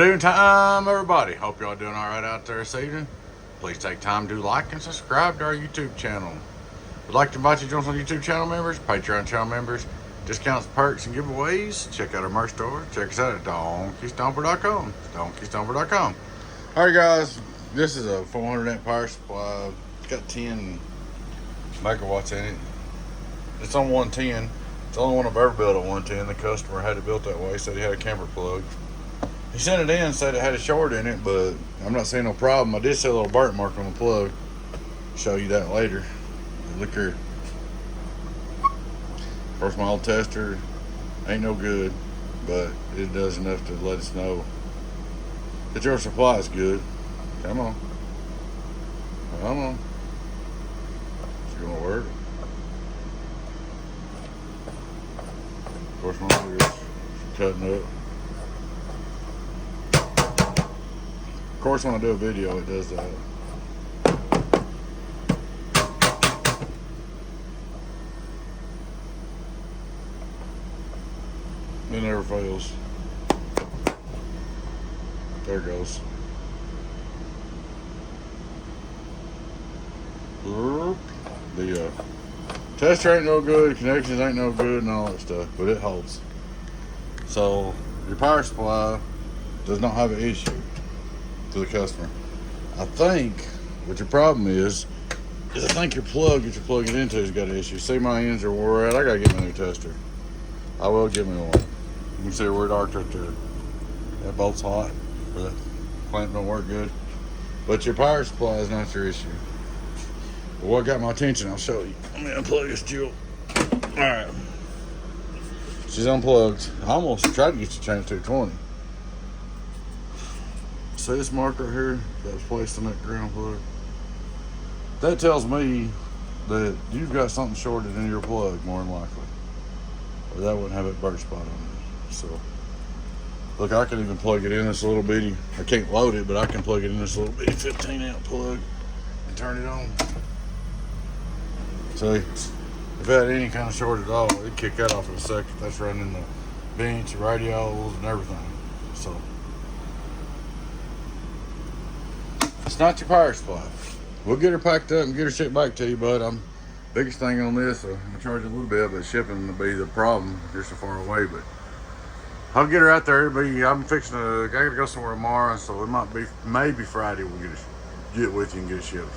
evening time, everybody. Hope y'all doing all right out there this evening. Please take time to like and subscribe to our YouTube channel. We'd like to invite you to join us on YouTube channel members, Patreon channel members, discounts, perks, and giveaways. Check out our merch store. Check us out at donkeystomper.com. donkeystomper.com. All right, guys. This is a 400 amp power supply. It's got 10 megawatts in it. It's on 110. It's the only one I've ever built on 110. The customer had it built that way, said he had a camper plug. He sent it in, said it had a short in it, but I'm not seeing no problem. I did see a little burnt mark on the plug. Show you that later. Look here. First my old tester ain't no good, but it does enough to let us know that your supply is good. Come on. Come on. It's gonna work. Of course my wheels cutting up. Of course, when I do a video, it does that. It never fails. There it goes. The tester ain't no good, connections ain't no good, and all that stuff, but it holds. So your power supply does not have an issue to the customer. I think what your problem is I think your plug that you're plugging into has got an issue. See, my ends are wore out. I gotta get me a new tester. I will get me one. You can see where it arced right there. That bolt's hot, or that clamp don't work good. But your power supply is not your issue. But what got my attention, I'll show you. Let me unplug this jewel. Alright. She's unplugged. I almost tried to get you changed to 220. See this mark right here that was placed on that ground plug? That tells me that you've got something shorted in your plug, more than likely. Or that wouldn't have a burnt spot on it. So, look, I can even plug it in this little bitty. I can't load it, but I can plug it in this little bitty 15 amp plug and turn it on. See, if it had any kind of short at all, it'd kick that off in a second. That's running the bench, radials, and everything. So, it's not your power supply. We'll get her packed up and get her shipped back to you, bud. Biggest thing on this, I'm gonna charge you a little bit, but shipping will be the problem. You're so far away, but I'll get her out there. I'm fixing to, I gotta go somewhere tomorrow, so it might be, maybe Friday we'll get with you and get it shipped.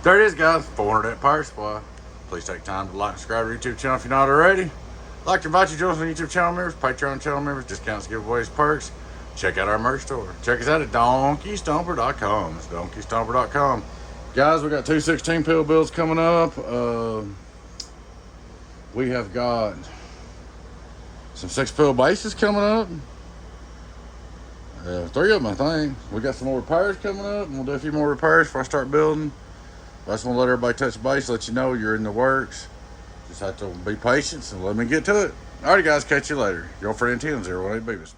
There it is, guys. 400 amp power supply. Please take time to like and subscribe to our YouTube channel if you're not already. I'd like to invite you to join us on YouTube channel members, Patreon channel members, discounts, giveaways, perks. Check out our merch store. Check us out at donkeystomper.com. It's donkeystomper.com. Guys, we got 2 16-pill builds coming up. We have got some 6-pill bases coming up. 3 of them, I think. We got some more repairs coming up, and we'll do a few more repairs before I start building. I just want to let everybody touch base, let you know you're in the works. Just have to be patient and let me get to it. Alrighty, guys, catch you later. Your friend 10-018 Beavis.